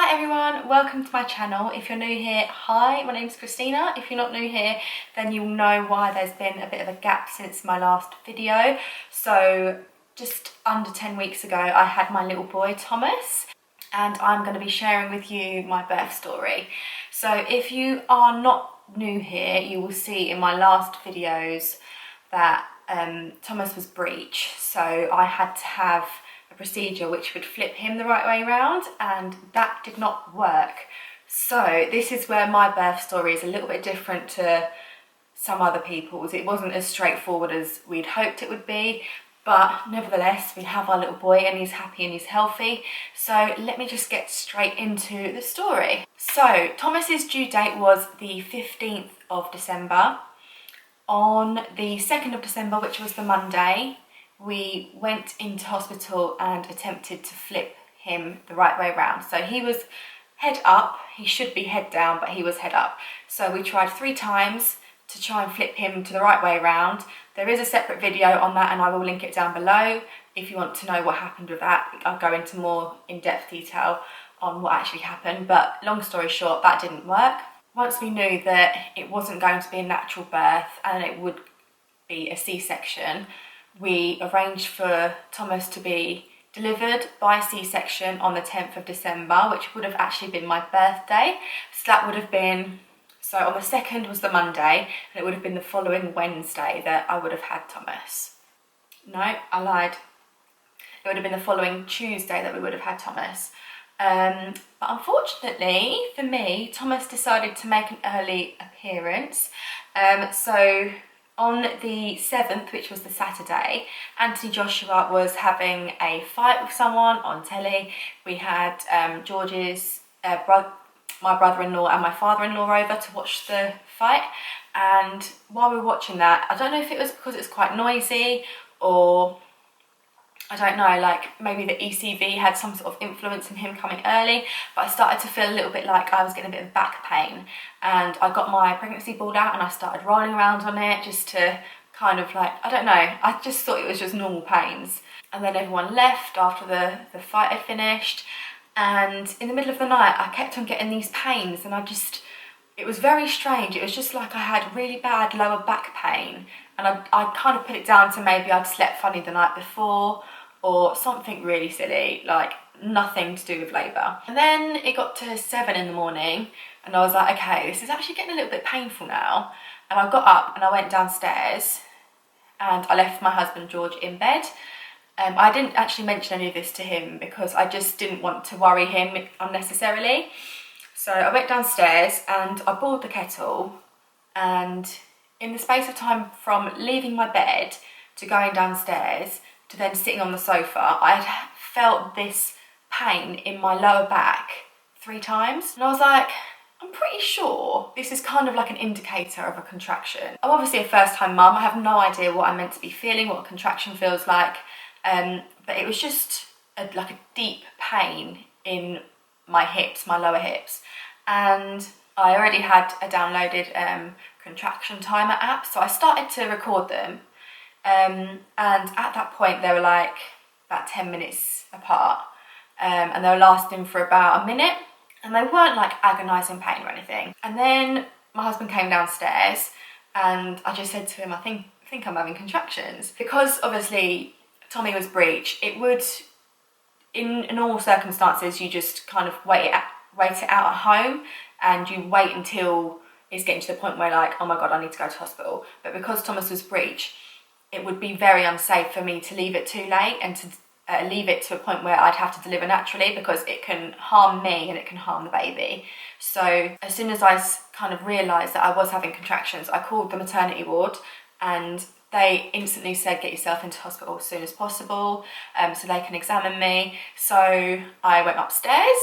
Hi everyone, welcome to my channel. If you're new here, hi, my name's Christina. If you're not new here, then you'll know why there's been a bit of a gap since my last video. So just under 10 weeks ago, I had my little boy Thomas, and I'm going to be sharing with you my birth story. So if you are not new here, you will see in my last videos that Thomas was breech, so I had to have a procedure which would flip him the right way around, and that did not work. So this is where my birth story is a little bit different to some other people's. It wasn't as straightforward as we'd hoped it would be, but nevertheless we have our little boy and he's happy and he's healthy. So let me just get straight into the story. So Thomas's due date was the 15th of December. On the 2nd of December, which was the Monday, we went into hospital and attempted to flip him the right way around. So he was head up, he should be head down, but he was head up. So we tried 3 times to try and flip him to the right way around. There is a separate video on that and I will link it down below if you want to know what happened with that. I'll go into more in-depth detail on what actually happened, but long story short, that didn't work. Once we knew that it wasn't going to be a natural birth and it would be a C-section, we arranged for Thomas to be delivered by C-section on the 10th of December, which would have actually been my birthday. So that would have been, so on the 2nd was the Monday, and it would have been the following Wednesday that I would have had Thomas. No, I lied. It would have been the following Tuesday that we would have had Thomas. But unfortunately for me, Thomas decided to make an early appearance. So on the 7th, which was the Saturday, Anthony Joshua was having a fight with someone on telly. We had George's my brother-in-law and my father-in-law over to watch the fight, and while we were watching that, I don't know if it was because it was quite noisy or I don't know, like maybe the ECV had some sort of influence in him coming early, but I started to feel a little bit like I was getting a bit of back pain, and I got my pregnancy ball out and I started rolling around on it just to kind of like, I don't know, I just thought it was just normal pains. And then everyone left after the fight had finished, and in the middle of the night I kept on getting these pains, and it was very strange. It was just like I had really bad lower back pain, and I kind of put it down to maybe I'd slept funny the night before or something really silly, like nothing to do with labour. And then it got to 7 in the morning and I was like, okay, this is actually getting a little bit painful now. And I got up and I went downstairs and I left my husband George in bed. I didn't actually mention any of this to him because I just didn't want to worry him unnecessarily. So I went downstairs and I boiled the kettle, and in the space of time from leaving my bed to going downstairs to then sitting on the sofa, I had felt this pain in my lower back 3 times. And I was like, I'm pretty sure this is kind of like an indicator of a contraction. I'm obviously a first-time mum. I have no idea what I'm meant to be feeling, what a contraction feels like. But it was just like a deep pain in my hips, my lower hips. And I already had a downloaded contraction timer app, so I started to record them. And at that point they were like about 10 minutes apart, and they were lasting for about a minute, and they weren't like agonising pain or anything. And then my husband came downstairs and I just said to him, I think I'm having contractions. Because obviously Tommy was breech, it would, in normal circumstances, you just kind of wait it out at home and you wait until it's getting to the point where like, oh my god, I need to go to hospital. But because Thomas was breech, it would be very unsafe for me to leave it too late and to leave it to a point where I'd have to deliver naturally, because it can harm me and it can harm the baby. So as soon as I kind of realised that I was having contractions, I called the maternity ward and they instantly said, get yourself into hospital as soon as possible so they can examine me. So I went upstairs.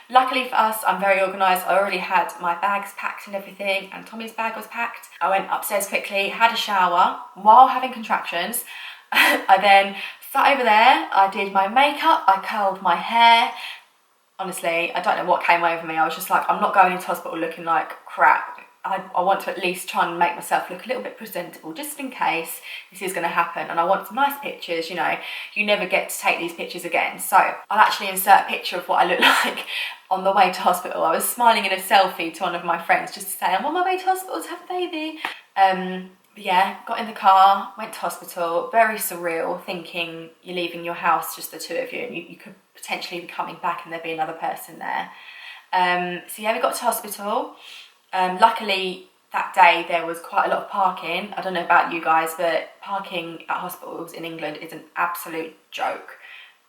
Luckily for us, I'm very organised. I already had my bags packed and everything, and Tommy's bag was packed. I went upstairs quickly, had a shower while having contractions. I then sat over there, I did my makeup, I curled my hair. Honestly, I don't know what came over me. I was just like, I'm not going into hospital looking like crap. I want to at least try and make myself look a little bit presentable, just in case this is going to happen. And I want some nice pictures, you know, you never get to take these pictures again. So I'll actually insert a picture of what I look like on the way to hospital. I was smiling in a selfie to one of my friends just to say I'm on my way to hospital to have a baby. But yeah, got in the car, went to hospital, very surreal, thinking you're leaving your house, just the two of you, and you could potentially be coming back and there'd be another person there. So yeah, we got to hospital. Luckily that day there was quite a lot of parking. I don't know about you guys, but parking at hospitals in England is an absolute joke.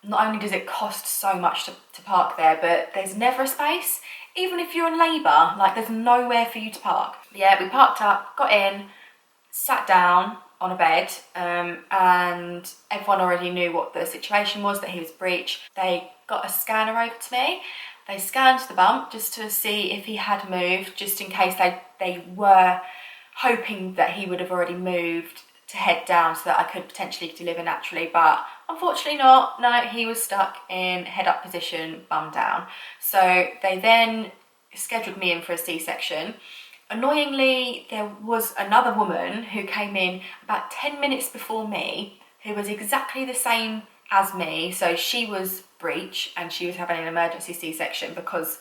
Not only does it cost so much to park there, but there's never a space. Even if you're in labour, like there's nowhere for you to park. Yeah, we parked up, got in, sat down on a bed, and everyone already knew what the situation was, that he was breech. They got a scanner over to me. They scanned the bump just to see if he had moved, just in case they were hoping that he would have already moved to head down so that I could potentially deliver naturally, but unfortunately not. No, he was stuck in head up position, bum down. So they then scheduled me in for a C-section. Annoyingly, there was another woman who came in about 10 minutes before me, who was exactly the same as me. So she was breech and she was having an emergency C-section because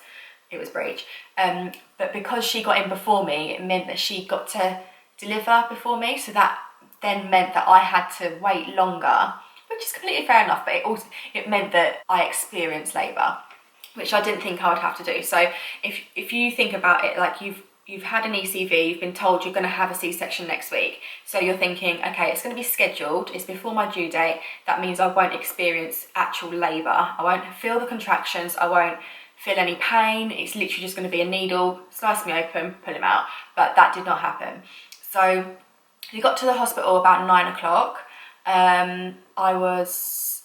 it was breech. But because she got in before me, it meant that she got to deliver before me. So that then meant that I had to wait longer, which is completely fair enough, but it meant that I experienced labour, which I didn't think I would have to do. So if you think about it, like you've had an ECV, you've been told you're going to have a C-section next week. So you're thinking, okay, it's going to be scheduled, it's before my due date. That means I won't experience actual labour. I won't feel the contractions, I won't feel any pain. It's literally just going to be a needle, slice me open, pull him out. But that did not happen. So we got to the hospital about 9 o'clock. I was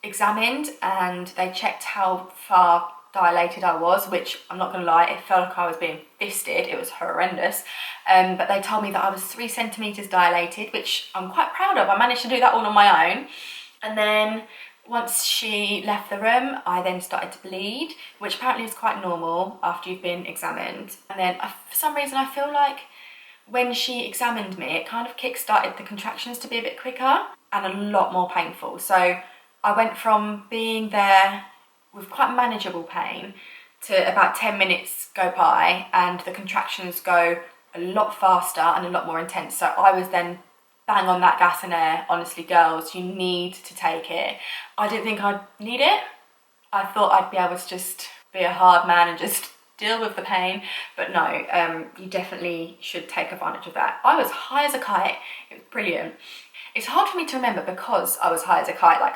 examined and they checked how far dilated I was, which I'm not gonna lie, it felt like I was being fisted. It was horrendous. But they told me that I was 3 centimetres dilated, which I'm quite proud of. I managed to do that all on my own. And then once she left the room, I then started to bleed, which apparently is quite normal after you've been examined. And then for some reason I feel like when she examined me, it kind of kick-started the contractions to be a bit quicker and a lot more painful. So I went from being there with quite manageable pain to about 10 minutes go by and the contractions go a lot faster and a lot more intense. So I was then bang on that gas and air. Honestly, girls, you need to take it. I didn't think I'd need it. I thought I'd be able to just be a hard man and just deal with the pain, but no, you definitely should take advantage of that. I was high as a kite. It was brilliant. It's hard for me to remember because I was high as a kite. Like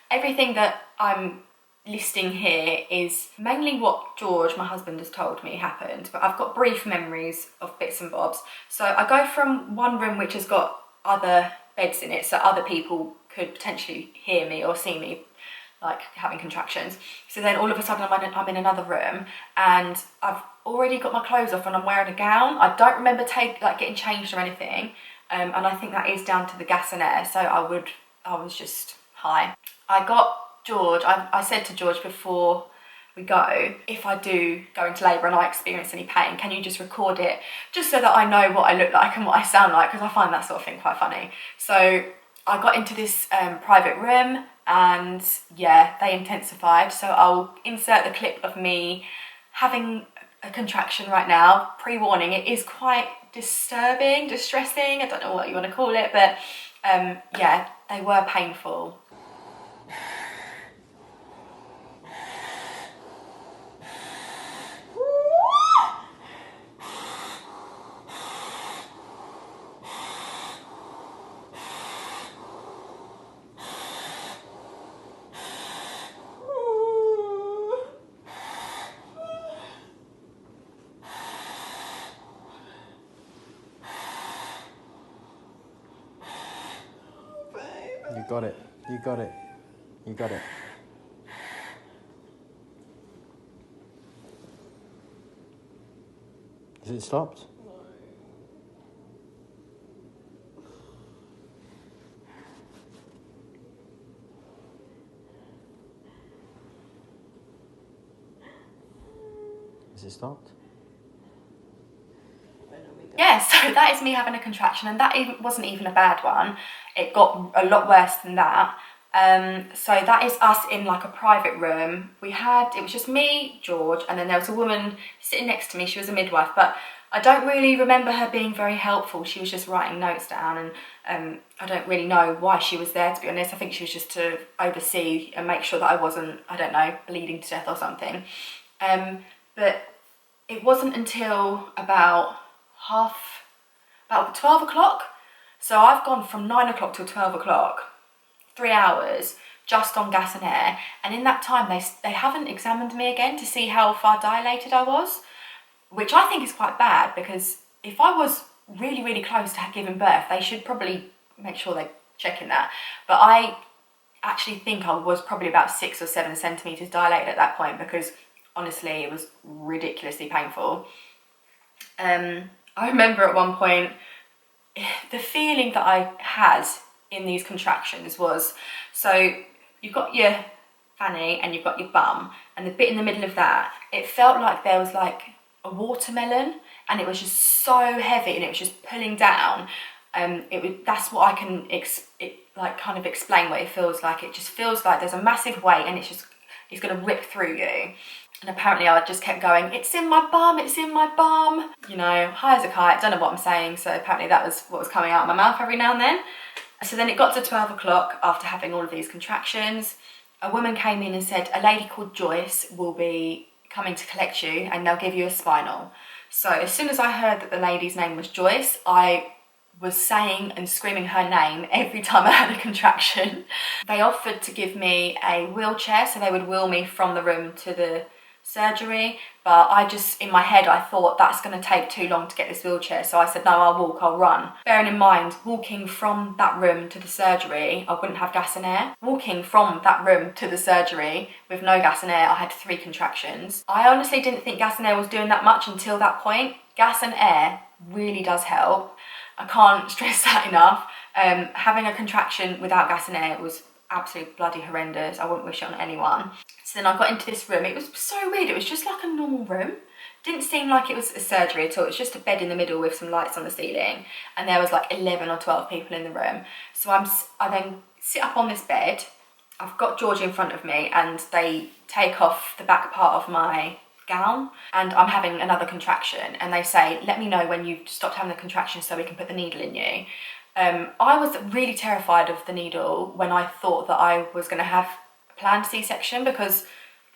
everything that I'm listing here is mainly what George, my husband, has told me happened, but I've got brief memories of bits and bobs. So I go from one room which has got other beds in it, so other people could potentially hear me or see me like having contractions. So then all of a sudden I'm in another room and I've already got my clothes off and I'm wearing a gown. I don't remember getting changed or anything, and I think that is down to the gas and air. So I was just high. I got George, I said to George before we go, if I do go into labour and I experience any pain, can you just record it just so that I know what I look like and what I sound like, because I find that sort of thing quite funny. So I got into this private room and yeah, they intensified. So I'll insert the clip of me having a contraction right now. Pre-warning, it is quite disturbing, distressing, I don't know what you want to call it, but yeah, they were painful. You got it. You got it. You got it. Is it stopped? Is it stopped? I don't know. Yeah, so that is me having a contraction, and that wasn't even a bad one. It got a lot worse than that. So that is us in like a private room. It was just me, George, and then there was a woman sitting next to me. She was a midwife, but I don't really remember her being very helpful. She was just writing notes down, and I don't really know why she was there, to be honest. I think she was just to oversee and make sure that I wasn't, I don't know, bleeding to death or something. But it wasn't until about 12 o'clock. So I've gone from 9 o'clock till 12 o'clock, 3 hours just on gas and air. And in that time, they haven't examined me again to see how far dilated I was, which I think is quite bad, because if I was really, really close to giving birth, they should probably make sure they're checking that. But I actually think I was probably about 6 or 7 centimetres dilated at that point, because honestly, it was ridiculously painful. I remember at one point, the feeling that I had in these contractions was, so you've got your fanny and you've got your bum, and the bit in the middle of that, it felt like there was like a watermelon, and it was just so heavy and it was just pulling down. That's what I can kind of explain what it feels like. It just feels like there's a massive weight and it's going to rip through you. And apparently I just kept going, it's in my bum, it's in my bum. You know, high as a kite, don't know what I'm saying. So apparently that was what was coming out of my mouth every now and then. So then it got to 12 o'clock after having all of these contractions. A woman came in and said, a lady called Joyce will be coming to collect you and they'll give you a spinal. So as soon as I heard that the lady's name was Joyce, I was saying and screaming her name every time I had a contraction. They offered to give me a wheelchair, so they would wheel me from the room to the surgery, but in my head I thought that's going to take too long to get this wheelchair, so I said no, I'll walk, I'll run. Bearing in mind, walking from that room to the surgery, I wouldn't have gas and air. Walking from that room to the surgery with no gas and air, I had 3 contractions. I honestly didn't think gas and air was doing that much until that point. Gas and air really does help. I can't stress that enough. Having a contraction without gas and air was absolutely bloody horrendous. I wouldn't wish it on anyone. So then I got into this room. It was so weird. It was just like a normal room. Didn't seem like it was a surgery at all. It was just a bed in the middle with some lights on the ceiling, and there was like 11 or 12 people in the room. So I then sit up on this bed. I've got George in front of me, and they take off the back part of my gown, and I'm having another contraction, and they say, let me know when you've stopped having the contraction so we can put the needle in you. I was really terrified of the needle when I thought that I was going to have a planned C-section, because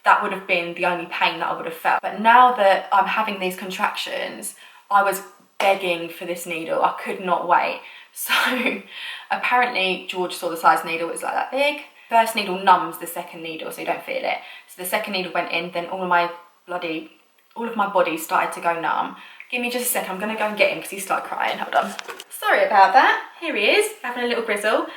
that would have been the only pain that I would have felt. But now that I'm having these contractions, I was begging for this needle. I could not wait. So apparently George saw the size needle, it was like that big. First needle numbs the second needle, so you don't feel it. So the second needle went in, then all of my body started to go numb. Give me just a second, I'm gonna go and get him because he started crying, hold on. Sorry about that, here he is, having a little grizzle.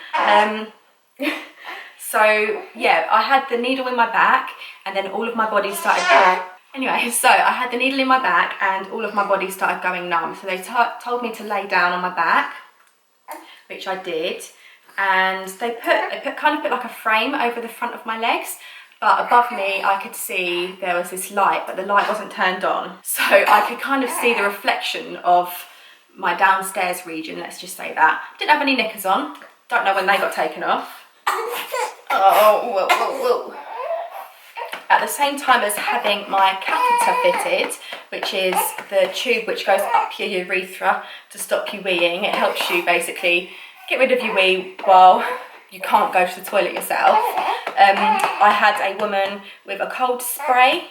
So yeah, I had the needle in my back, and then all of my body started going. Anyway, so I had the needle in my back and all of my body started going numb. So they told me to lay down on my back, which I did. And they kind of put like a frame over the front of my legs. But above me, I could see there was this light, but the light wasn't turned on. So I could kind of see the reflection of my downstairs region, let's just say that. Didn't have any knickers on. Don't know when they got taken off. Oh, whoa, whoa, whoa. At the same time as having my catheter fitted, which is the tube which goes up your urethra to stop you weeing. It helps you basically get rid of your wee while you can't go to the toilet yourself. I had a woman with a cold spray.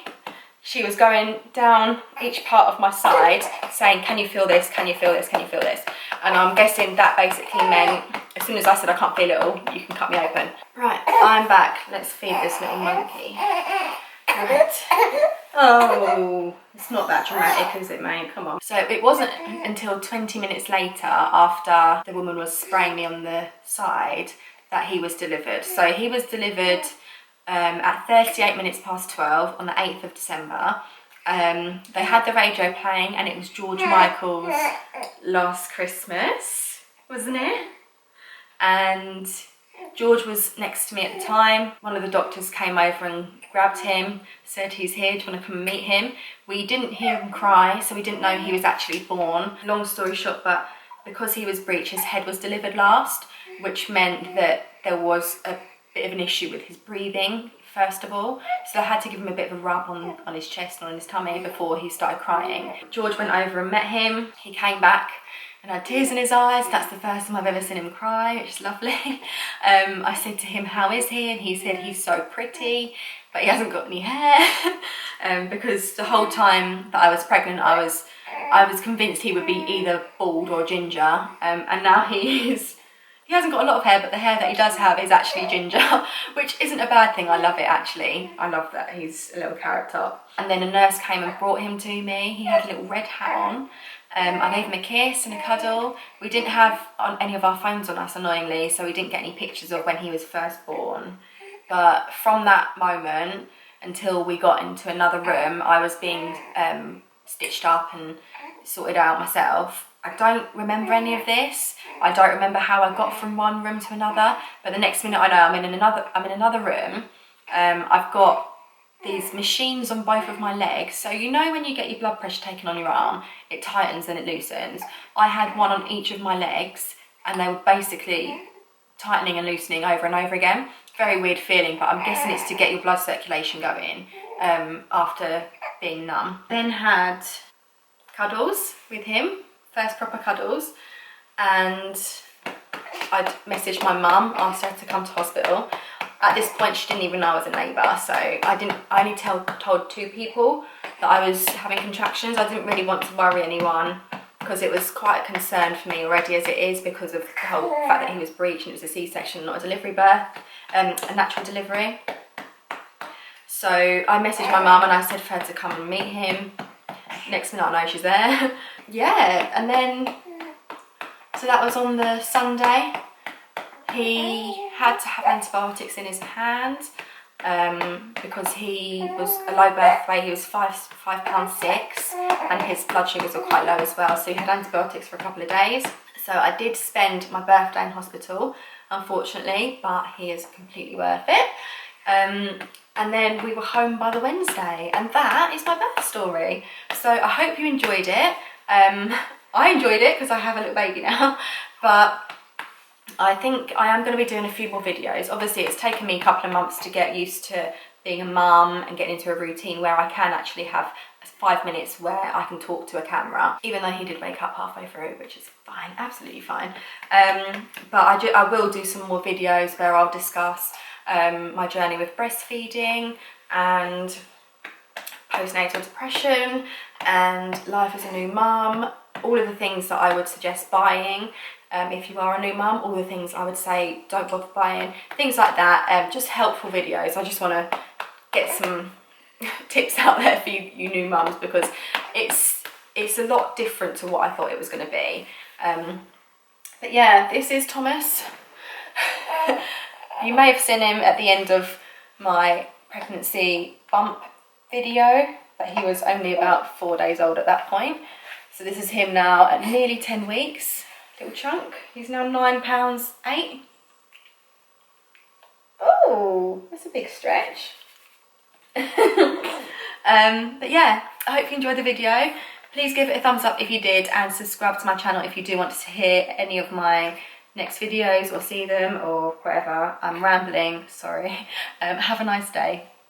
She was going down each part of my side saying, can you feel this, can you feel this, can you feel this? And I'm guessing that basically meant, as soon as I said I can't feel it all, you can cut me open. Right, I'm back. Let's feed this little monkey. Right. Oh, it's not that dramatic, is it, mate? Come on. So it wasn't until 20 minutes later, after the woman was spraying me on the side, that he was delivered. So he was delivered at 38 minutes past 12 on the 8th of December. They had the radio playing, and it was George Michael's Last Christmas, wasn't it? And George was next to me at the time. One of the doctors came over and grabbed him, said he's here, do you want to come and meet him? We didn't hear him cry, so we didn't know he was actually born. Long story short, but because he was breech, his head was delivered last, which meant that there was a bit of an issue with his breathing, first of all. So I had to give him a bit of a rub on his chest and on his tummy before he started crying. George went over and met him. He came back and had tears in his eyes. That's the first time I've ever seen him cry, which is lovely. I said to him, how is he? And he said he's so pretty, but he hasn't got any hair. Because the whole time that I was pregnant, I was convinced he would be either bald or ginger. And now he hasn't got a lot of hair, but the hair that he does have is actually ginger, which isn't a bad thing. I love it, actually. I love that he's a little carrot top. And then a nurse came and brought him to me. He had a little red hat on. I gave him a kiss and a cuddle. We didn't have any of our phones on us, annoyingly, so we didn't get any pictures of when he was first born. But from that moment until we got into another room, I was being stitched up and sorted out myself. I don't remember any of this. I don't remember how I got from one room to another, but the next minute I know I'm in another room. I've got these machines on both of my legs. So you know when you get your blood pressure taken on your arm, it tightens and it loosens. I had one on each of my legs and they were basically tightening and loosening over and over again. Very weird feeling, but I'm guessing it's to get your blood circulation going after being numb. Then had cuddles with him, first proper cuddles, and I'd messaged my mum, asked her to come to hospital. At this point, she didn't even know I was in labour, so I only told 2 people that I was having contractions. I didn't really want to worry anyone because it was quite a concern for me already as it is, because of the whole fact that he was breech and it was a C-section, not a delivery birth, a natural delivery. So I messaged my mum and I said for her to come and meet him. Next minute I know she's there. Yeah, and then, so that was on the Sunday. He had to have antibiotics in his hand because he was a low birth weight. He was 5 pounds 6 and his blood sugars were quite low as well, so he had antibiotics for a couple of days. So I did spend my birthday in hospital, unfortunately, but he is completely worth it. And then we were home by the Wednesday, and that is my birth story. So I hope you enjoyed it. I enjoyed it because I have a little baby now, but I think I am going to be doing a few more videos. Obviously, it's taken me a couple of months to get used to being a mum and getting into a routine where I can actually have 5 minutes where I can talk to a camera, even though he did wake up halfway through, which is fine, absolutely fine. But I will do some more videos where I'll discuss my journey with breastfeeding and postnatal depression and life as a new mum, all of the things that I would suggest buying if you are a new mum, all the things I would say don't bother buying, things like that, just helpful videos. I just want to get some tips out there for you new mums, because it's a lot different to what I thought it was going to be. But yeah, this is Thomas. You may have seen him at the end of my pregnancy bump video, but he was only about 4 days old at that point. So this is him now at nearly 10 weeks, little chunk. He's now 9 pounds 8. Oh, that's a big stretch. But yeah, I hope you enjoyed the video. Please give it a thumbs up if you did, and subscribe to my channel if you do want to hear any of my next videos or see them or whatever. I'm rambling, sorry. Have a nice day.